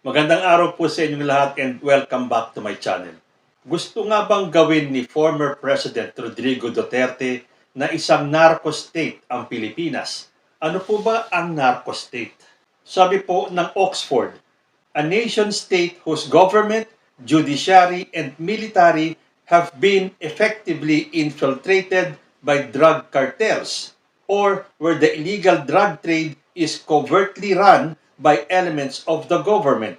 Magandang araw po sa inyong lahat and welcome back to my channel. Gusto nga bang gawin ni former President Rodrigo Duterte na isang narco state ang Pilipinas? Ano po ba ang narco state? Sabi po ng Oxford, a nation state whose government, judiciary, and military have been effectively infiltrated by drug cartels, or where the illegal drug trade is covertly run by elements of the government.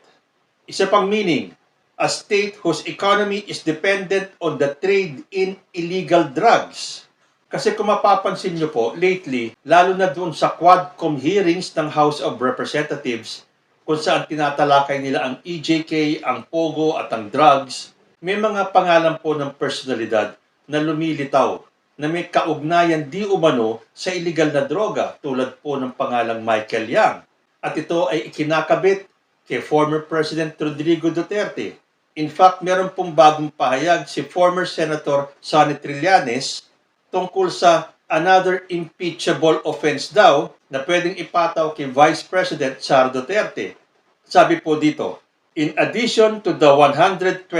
Isa pang meaning, a state whose economy is dependent on the trade in illegal drugs. Kasi kung mapapansin nyo po, lately, lalo na doon sa Quadcom hearings ng House of Representatives, kung saan tinatalakay nila ang EJK, ang Pogo at ang drugs, may mga pangalan po ng personalidad na lumilitaw na may kaugnayan di umano sa illegal na droga tulad po ng pangalang Michael Yang. At ito ay ikinakabit kay former President Rodrigo Duterte. In fact, meron pong bagong pahayag si former Senator Sonny Trillanes tungkol sa another impeachable offense daw na pwedeng ipataw kay Vice President Sara Duterte. Sabi po dito, in addition to the 125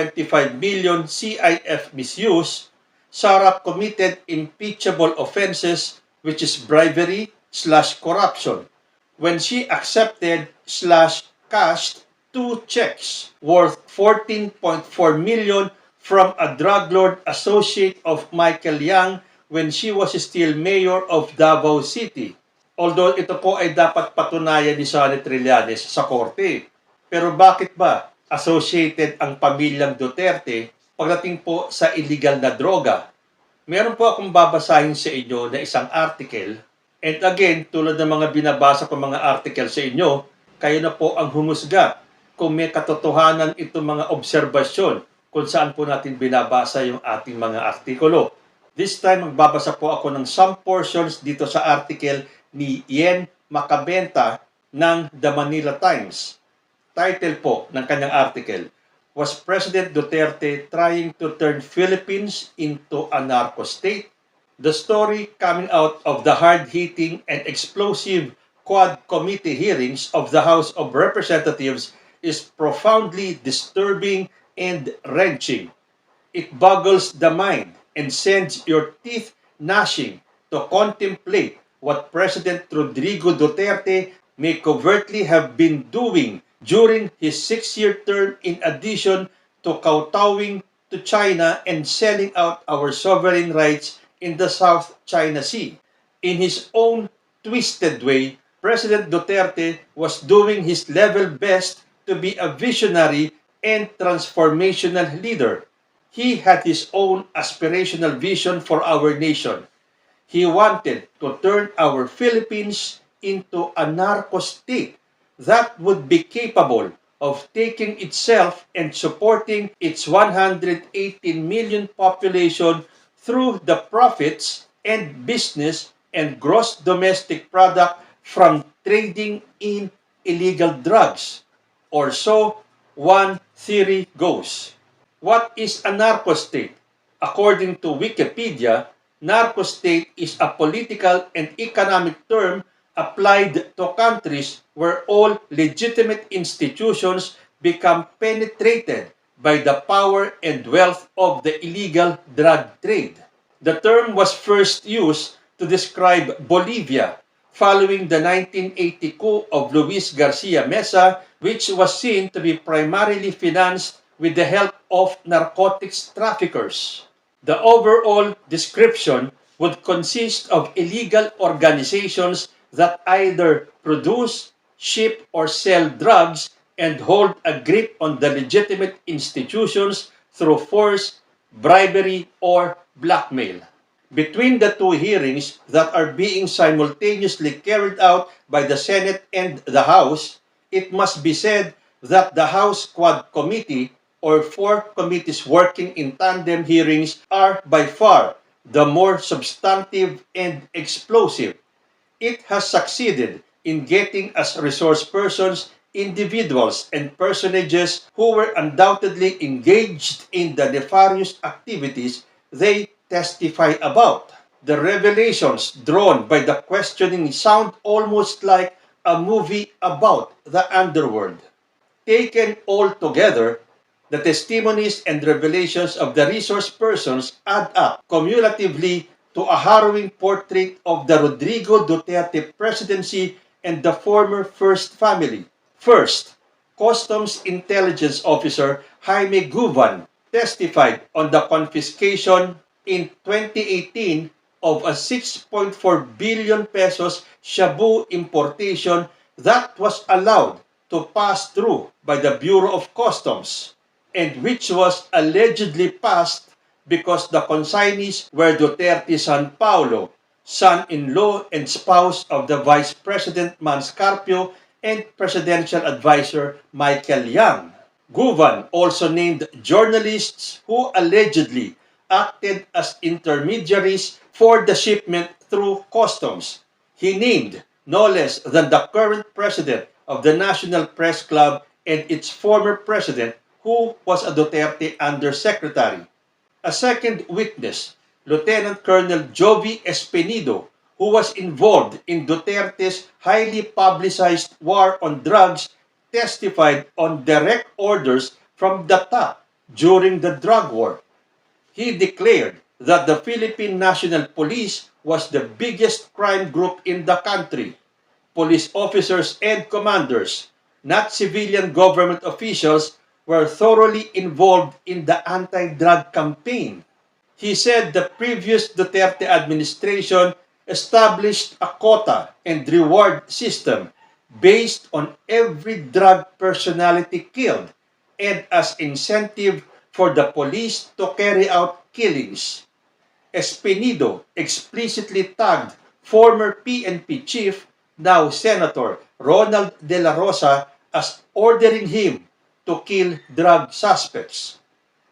million CIF misuse, Sara committed impeachable offenses which is bribery/corruption when she accepted/cashed 2 checks worth 14.4 million from a drug lord associate of Michael Yang when she was still mayor of Davao City. Although ito po ay dapat patunayan ni Sonny Trillanes sa korte. Pero bakit ba associated ang pamilyang Duterte pagdating po sa illegal na droga? Meron po akong babasahin sa inyo na isang article. And again, tulad ng mga binabasa ko mga article sa inyo, kayo na po ang humusga kung may katotohanan itong mga obserbasyon kung saan po natin binabasa yung ating mga artikulo. This time, magbabasa po ako ng some portions dito sa article ni Yen Macabenta ng The Manila Times. Title po ng kanyang article, Was President Duterte trying to turn Philippines into a narco state? The story coming out of the hard-hitting and explosive Quad Committee hearings of the House of Representatives is profoundly disturbing and wrenching. It boggles the mind and sends your teeth gnashing to contemplate what President Rodrigo Duterte may covertly have been doing during his 6-year term in addition to kowtowing to China and selling out our sovereign rights in the South China Sea. In his own twisted way, President Duterte was doing his level best to be a visionary and transformational leader. He had his own aspirational vision for our nation. He wanted to turn our Philippines into a narco state that would be capable of taking itself and supporting its 118 million population through the profits and business and gross domestic product from trading in illegal drugs. Or so one theory goes. What is a narco state? According to Wikipedia, narco state is a political and economic term applied to countries where all legitimate institutions become penetrated by the power and wealth of the illegal drug trade. The term was first used to describe Bolivia following the 1980 coup of Luis Garcia Mesa, which was seen to be primarily financed with the help of narcotics traffickers. The overall description would consist of illegal organizations that either produce, ship, or sell drugs and hold a grip on the legitimate institutions through force, bribery, or blackmail. Between the two hearings that are being simultaneously carried out by the Senate and the House, it must be said that the House Quad Committee, or 4 committees working in tandem hearings, are by far the more substantive and explosive. It has succeeded in getting as resource persons individuals and personages who were undoubtedly engaged in the nefarious activities they testify about. The revelations drawn by the questioning sound almost like a movie about the underworld. Taken all together, the testimonies and revelations of the resource persons add up cumulatively to a harrowing portrait of the Rodrigo Duterte presidency and the former First Family. First, Customs Intelligence Officer Jaime Guvan testified on the confiscation in 2018 of a 6.4 billion pesos shabu importation that was allowed to pass through by the Bureau of Customs and which was allegedly passed because the consignees were Duterte's son Paulo, son-in-law and spouse of the Vice President Manscarpio and Presidential Advisor Michael Yang. Guvan also named journalists who allegedly acted as intermediaries for the shipment through customs. He named no less than the current president of the National Press Club and its former president, who was a Duterte undersecretary. A second witness, Lieutenant Colonel Jovi Espinido, who was involved in Duterte's highly publicized war on drugs, testified on direct orders from the top during the drug war. He declared that the Philippine National Police was the biggest crime group in the country. Police officers and commanders, not civilian government officials, were thoroughly involved in the anti-drug campaign. He said the previous Duterte administration established a quota and reward system based on every drug personality killed and as incentive for the police to carry out killings. Espinido explicitly tagged former PNP chief, now Senator Ronald De La Rosa, as ordering him to kill drug suspects.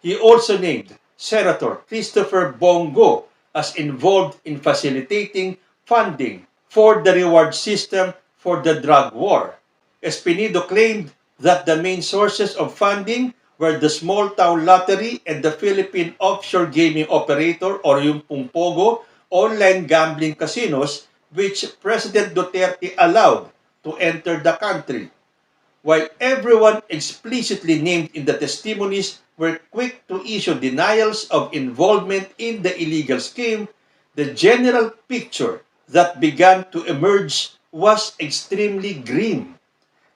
He also named Senator Christopher Bongo as involved in facilitating funding for the reward system for the drug war. Espinido claimed that the main sources of funding were the small town lottery and the Philippine offshore gaming operator or yung Pumpogo online gambling casinos which President Duterte allowed to enter the country. While everyone explicitly named in the testimonies were quick to issue denials of involvement in the illegal scheme, the general picture that began to emerge was extremely grim.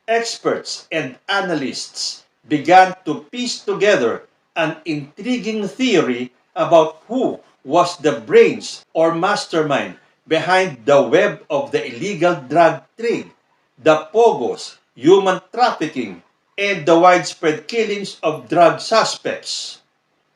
Experts and analysts began to piece together an intriguing theory about who was the brains or mastermind behind the web of the illegal drug trade, the pogos, human trafficking, and the widespread killings of drug suspects.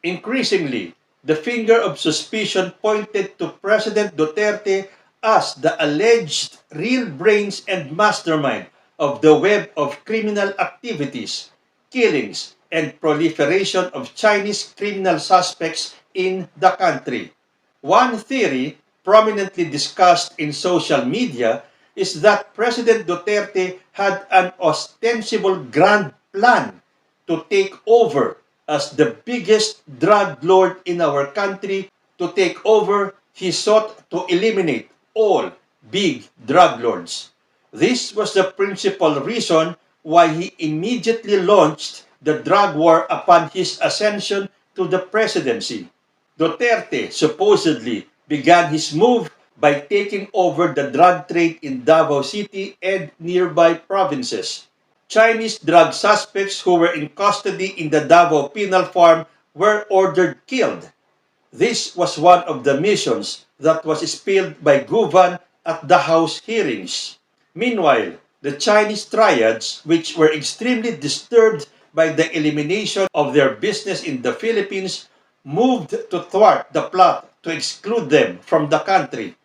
Increasingly, the finger of suspicion pointed to President Duterte as the alleged real brains and mastermind of the web of criminal activities, killings, and proliferation of Chinese criminal suspects in the country. One theory prominently discussed in social media is that President Duterte had an ostensible grand plan to take over as the biggest drug lord in our country. To take over, he sought to eliminate all big drug lords. This was the principal reason why he immediately launched the drug war upon his ascension to the presidency. Duterte supposedly began his move by taking over the drug trade in Davao City and nearby provinces. Chinese drug suspects who were in custody in the Davao Penal Farm were ordered killed. This was one of the missions that was spilled by Guvan at the House hearings. Meanwhile, the Chinese triads, which were extremely disturbed by the elimination of their business in the Philippines, moved to thwart the plot to exclude them from the country.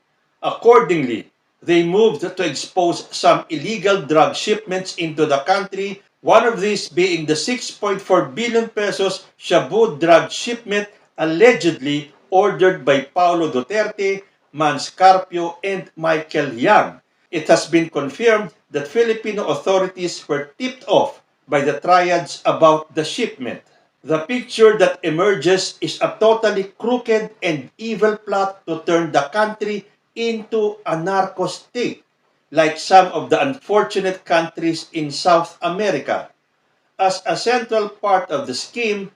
Accordingly, they moved to expose some illegal drug shipments into the country, one of these being the 6.4 billion pesos shabu drug shipment allegedly ordered by Paulo Duterte, Manscarpio, and Michael Yang. It has been confirmed that Filipino authorities were tipped off by the triads about the shipment. The picture that emerges is a totally crooked and evil plot to turn the country into a narco state, like some of the unfortunate countries in South America. As a central part of the scheme,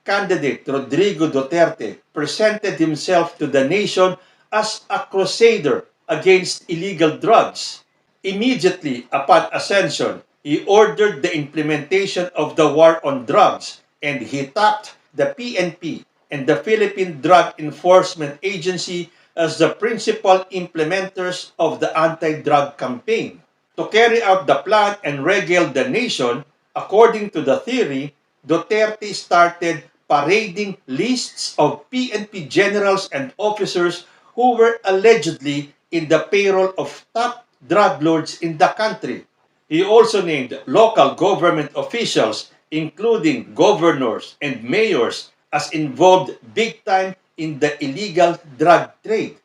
candidate Rodrigo Duterte presented himself to the nation as a crusader against illegal drugs. Immediately upon ascension, he ordered the implementation of the war on drugs, and he tapped the PNP and the Philippine Drug Enforcement Agency as the principal implementers of the anti-drug campaign. To carry out the plan and regale the nation, according to the theory, Duterte started parading lists of PNP generals and officers who were allegedly in the payroll of top drug lords in the country. He also named local government officials, including governors and mayors, as involved big time in the illegal drug trade.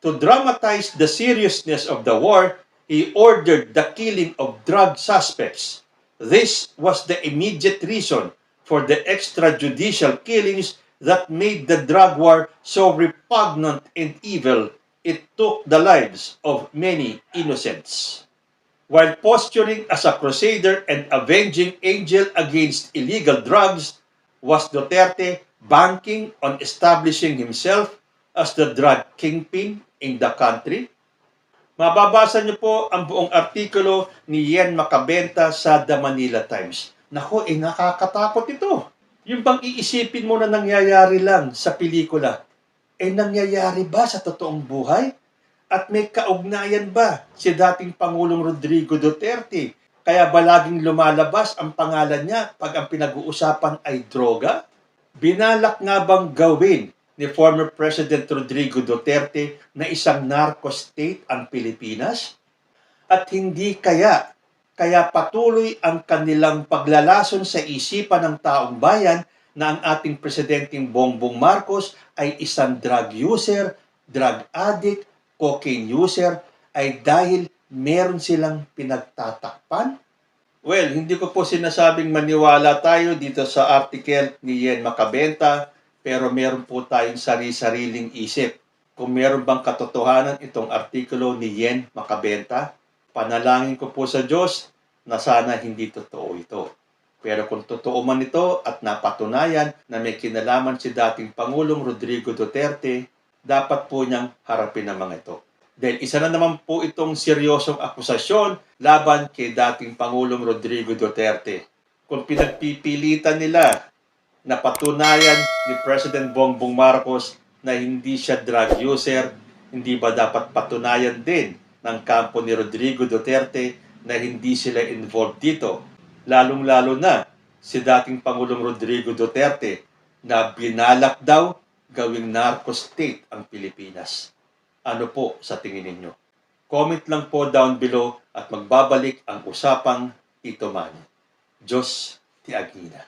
To dramatize the seriousness of the war, he ordered the killing of drug suspects. This was the immediate reason for the extrajudicial killings that made the drug war so repugnant and evil. It took the lives of many innocents. While posturing as a crusader and avenging angel against illegal drugs, was Duterte banking on establishing himself as the drug kingpin in the country? Mababasa niyo po ang buong artikulo ni Yen Macabenta sa The Manila Times. Naku, nakakatakot ito. Yung bang iisipin mo na nangyayari lang sa pelikula, nangyayari ba sa totoong buhay? At may kaugnayan ba si dating Pangulong Rodrigo Duterte? Kaya ba laging lumalabas ang pangalan niya pag ang pinag-uusapan ay droga? Binalak nga bang gawin ni former President Rodrigo Duterte na isang narco-state ang Pilipinas? At hindi kaya patuloy ang kanilang paglalason sa isipan ng taong bayan na ang ating Presidenteng Bongbong Marcos ay isang drug user, drug addict, cocaine user, ay dahil meron silang pinagtatakpan? Well, hindi ko po sinasabing maniwala tayo dito sa article ni Yen Macabenta, pero meron po tayong sari-sariling isip. Kung meron bang katotohanan itong artikulo ni Yen Macabenta, panalangin ko po sa Diyos na sana hindi totoo ito. Pero kung totoo man ito at napatunayan na may kinalaman si dating Pangulong Rodrigo Duterte, dapat po niyang harapin ang mga ito. Dahil isa na naman po itong seryosong akusasyon laban kay dating Pangulong Rodrigo Duterte. Kung pinagpipilitan nila na patunayan ni President Bongbong Marcos na hindi siya drug user, hindi ba dapat patunayan din ng kampo ni Rodrigo Duterte na hindi sila involved dito? Lalong-lalo na si dating Pangulong Rodrigo Duterte na binalak daw gawing narco-state ang Pilipinas. Ano po sa tingin ninyo? Comment lang po down below at magbabalik ang usapang ito man. Diyos ti Agina.